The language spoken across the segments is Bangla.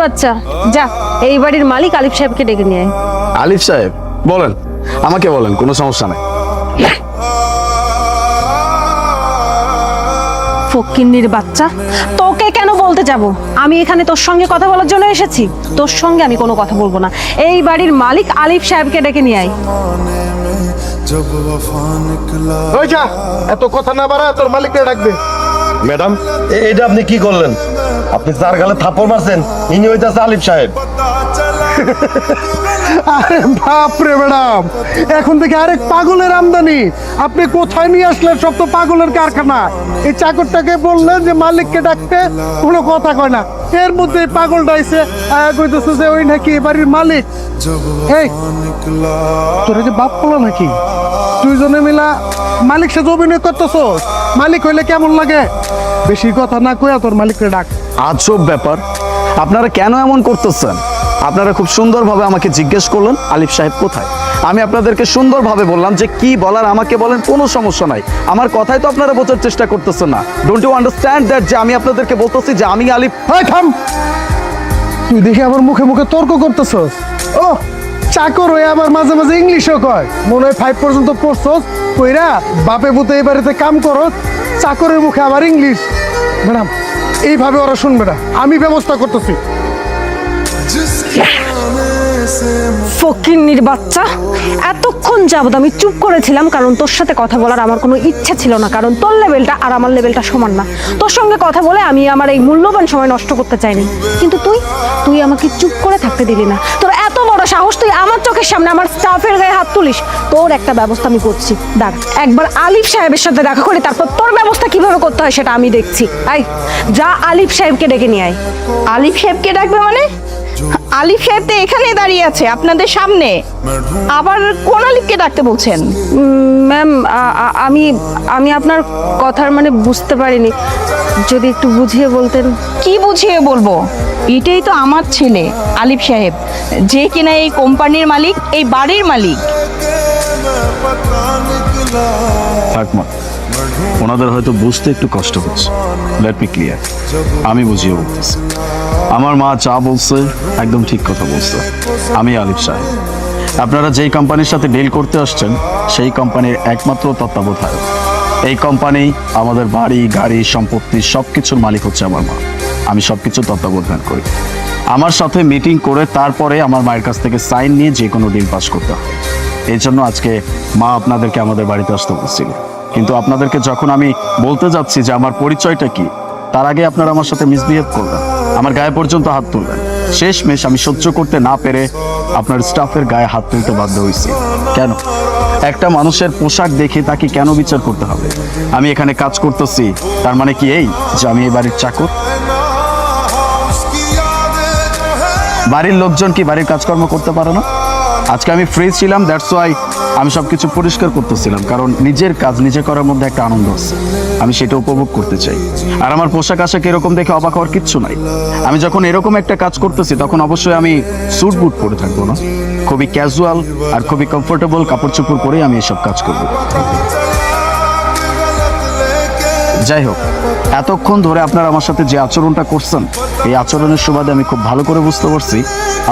বাচ্চা, যা এই বাড়ির মালিক আলিফ সাহেবকে ডেকে নিয়ে আয়। আলিফ সাহেব বলেন, আমাকে বলেন, কোনো সমস্যা নেই। ফকিন্নির বাচ্চা, তোকে কেন বলতে যাব? আমি এখানে তোর সঙ্গে কথা বলার জন্য এসেছি। তোর সঙ্গে আমি কোনো কথা বলবো না। এই বাড়ির মালিক আলিফ সাহেবকে ডেকে নিয়ে আয়। ওই যা, এত কথা না বাড়া, তোর মালিককে ডাকবে। ম্যাডাম, এইটা আপনি কি করলেন? আপনি চার গালে থাপ্পড় মারছেন, ইনি হইতাছে আলিফ সাহেব। আরে বাপ রে ম্যাডাম, এখন থেকে আরেক পাগলের আমদানি। আপনি কোথায় নিয়ে আসলেন? সব তো পাগলের কারখানা। এই চাকরটাকে বললেন যে মালিককে ডাকতে, কোনো কথা কয় না। এর মধ্যে এই পাগলটা আইছে, কইতেছে যে ওই নাকি এই বাড়ির মালিক। এই তোরা যে বাপ বলো নাকি? দুইজনে মিলা মালিক সাথে অভিনয় করতেছো। মালিক হইলে কেমন লাগে? বেশি কথা না কইয়া তোর মালিককে ডাক। আজব ব্যাপার, আপনারা কেন এমন করতেছেন? আপনারা খুব সুন্দরভাবে আমাকে জিজ্ঞেস করলেন আলিফ সাহেব কোথায়। আমি আপনাদেরকে সুন্দরভাবে বললাম যে কি বলার আমাকে বলেন, কোনো সমস্যা নাই। আমার কথাই তো আপনারা বোঝার চেষ্টা করতেছেন না। ডোন্ট ইউ আন্ডারস্ট্যান্ড দ্যাট যে আমি আপনাদেরকে বলতেছি যে আমি আলিফ। এই থাম, তুই দেখে আবার মুখে মুখে তর্ক করতেছস। ও চাকর হয়ে আবার মাঝে মাঝে ইংলিশও কয়। মনে হয় 5 পর্যন্ত পড়ছস, কইরা বাপে পুতে এই বাড়িতে কাম করস, চাকরের মুখে আবার ইংলিশ। ম্যাডাম, এইভাবে ওরা শুনবে না, আমি ব্যবস্থা করতেছি। ফকিন্নির বাচ্চা, এতক্ষণ যাবত আমি চুপ করেছিলাম, কারণ তোর সাথে কথা বলার আমার কোনো ইচ্ছা ছিল না। কারণ তোর লেভেলটা আর আমার লেভেলটা সমান না। তোর সঙ্গে কথা বলে আমি আমার এই মূল্যবান সময় নষ্ট করতে চাইনি। কিন্তু তুই আমাকে চুপ করে থাকতে দিলি না। তোর এত বড় সাহস, তুই আমার চোখের সামনে আমার স্টাফের গায়ে হাত তুলিস। তোর একটা ব্যবস্থা আমি করছি, দাঁড়া। একবার আলিফ সাহেবের সাথে দেখা করি, তারপর তোর ব্যবস্থা কিভাবে করতে হয় সেটা আমি দেখছি। আই যা, আলিফ সাহেবকে ডেকে নিয়ে আয়। আলিফ সাহেবকে ডাকবে মানে? আলিফ সাহেব তো এখানে দাঁড়িয়ে আছে আপনাদের সামনে, আবার কোন আলিফকে ডাকতে বলছেন? ম্যাম, আমি আপনার কথার মানে বুঝতে পারিনি, যদি একটু বুঝিয়ে বলতেন। কি বুঝিয়ে বলবো? এটাই তো আমার ছেলে আলিফ সাহেব, যে কিনা এই কোম্পানির মালিক, এই বাড়ির মালিক। থাকমা, ওনাদের হয়তো বুঝতে একটু কষ্ট হচ্ছে। লেট মি ক্লিয়ার, আমি বুঝিয়ে বলতেছি। আমার মা যা বলছে একদম ঠিক কথা বলছে। আমি আলিফ সাহেব, আপনারা যেই কোম্পানির সাথে ডিল করতে আসছেন সেই কোম্পানির একমাত্র তত্ত্বাবধায়ক। এই কোম্পানি, আমাদের বাড়ি গাড়ি সম্পত্তি সব কিছুর মালিক হচ্ছে আমার মা। আমি সব কিছু তত্ত্বাবধান করি। আমার সাথে মিটিং করে তারপরে আমার মায়ের কাছ থেকে সাইন নিয়ে যে কোনো ডিল পাস করতে হয়। এই জন্য আজকে মা আপনাদেরকে আমাদের বাড়িতে আসতে বলছিল। কিন্তু আপনাদেরকে যখন আমি বলতে যাচ্ছি যে আমার পরিচয়টা কি, তার আগে আপনারা আমার সাথে মিসবিহেভ করবেন, আমার গায়ে পর্যন্ত হাত তুলবেন। শেষমেশ আমি সহ্য করতে না পেরে আপনার স্টাফের গায়ে হাত তুলতে বাধ্য হয়েছি। কেন? একটা মানুষের পোশাক দেখে তাকে কেন বিচার করতে হবে? আমি এখানে কাজ করতেছি, তার মানে কি এই যে আমি এই বাড়ির চাকর? বাড়ির লোকজন কি বাড়ির কাজকর্ম করতে পারে না? আজকে আমি ফ্রি ছিলাম, দ্যাটস ওয়াই আমি সবকিছু পরিষ্কার করতেছিলাম। কারণ নিজের কাজ নিজে করার মধ্যে একটা আনন্দ আছে, আমি সেটা উপভোগ করতে চাই। আর আমার পোশাক আশাক এরকম দেখে অবাক হওয়ার কিচ্ছু নাই। আমি যখন এরকম একটা কাজ করতেছি তখন অবশ্যই আমি স্যুট বুট পরে থাকবো না, খুবই ক্যাজুয়াল আর খুবই কমফোর্টেবল কাপড় চোপড় পরেই আমি এসব কাজ করব। যাই হোক, এতক্ষণ ধরে আপনারা আমার সাথে যে আচরণটা করছেন, এই আচরণের সুবাদে আমি খুব ভালো করে বুঝতে পারছি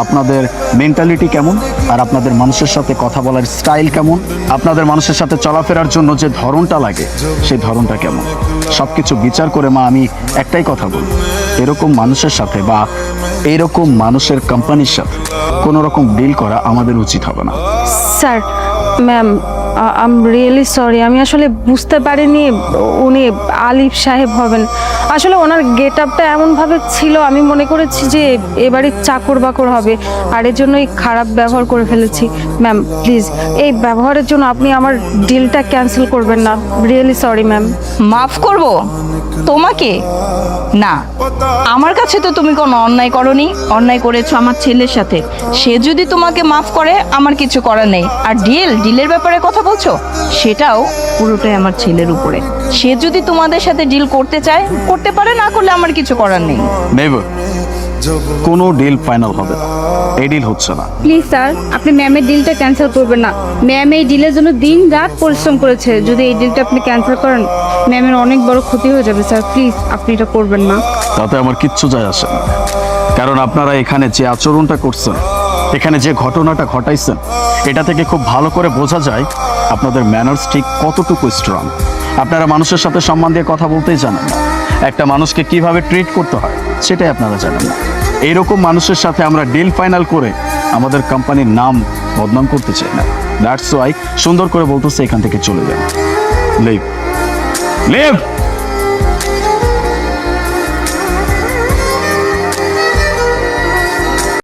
আপনাদের মেন্টালিটি কেমন, আর আপনাদের মানুষের সাথে কথা বলার স্টাইল কেমন, আপনাদের মানুষের সাথে চলাফেরার জন্য যে ধরনটা লাগে সেই ধরনটা কেমন। সব কিছু বিচার করে মা আমি একটাই কথা বলব, এরকম মানুষের সাথে বা এরকম মানুষের কোম্পানির সাথে কোনো রকম ডিল করা আমাদের উচিত হবে না। Sir, ma'am, I am really sorry. আমি আসলে বুঝতে পারিনি উনি আলিফ সাহেব হবেন। আসলে ওনার গেট আপটা এমনভাবে ছিল, আমি মনে করেছি যে এবারে চাকর বাকর হবে, আর এর জন্যই খারাপ ব্যবহার করে ফেলেছি। ম্যাম প্লিজ, এই ব্যবহারের জন্য আপনি আমার ডিলটা ক্যান্সেল করবেন না। Really sorry ma'am. মাফ করব তোমাকে? না, আমার কাছে তো তুমি কোনো অন্যায় করনি। অন্যায় করেছো আমার ছেলের সাথে, সে যদি তোমাকে মাফ করে আমার কিছু করার নেই। আর ডিলের ব্যাপারে কথা বলছো, সেটাও পুরোটাই আমার ছেলের উপরে। সে যদি তোমাদের সাথে ডিল করতে চায় করতে পারে, না করলে আমার কিছু করার নেই। নেভার, কোনো ডিল ফাইনাল হবে না, এই ডিল হচ্ছে না। প্লিজ স্যার, আপনি ম্যামের ডিলটা ক্যান্সেল করবেন না। ম্যাম এই ডিলের জন্য দিন রাত পরিশ্রম করেছে। যদি এই ডিলটা আপনি ক্যান্সেল করেন, ম্যামের অনেক বড় ক্ষতি হয়ে যাবে স্যার। প্লিজ আপনি এটা করবেন না। তাতে আমার কিচ্ছু যায় আসে না। কারণ আপনারা এখানে যে আচরণটা করছেন, এখানে যে ঘটনাটা ঘটাইছেন, এটা থেকে খুব ভালো করে বোঝা যায় আপনাদের ম্যানার্স ঠিক কতটুকু স্ট্রং। আপনারা মানুষের সাথে সম্মান দিয়ে কথা বলতেই জানেন না, একটা মানুষকে কিভাবে ট্রিট করতে হয় সেটাই আপনারা জানেন না। এইরকম মানুষের সাথে আমরা ডিল ফাইনাল করে আমাদের কোম্পানির নাম বদনাম করতে চাই না। দ্যাটস ওয়াই সুন্দর করে বলতেছে এখান থেকে চলে যান। Leave leave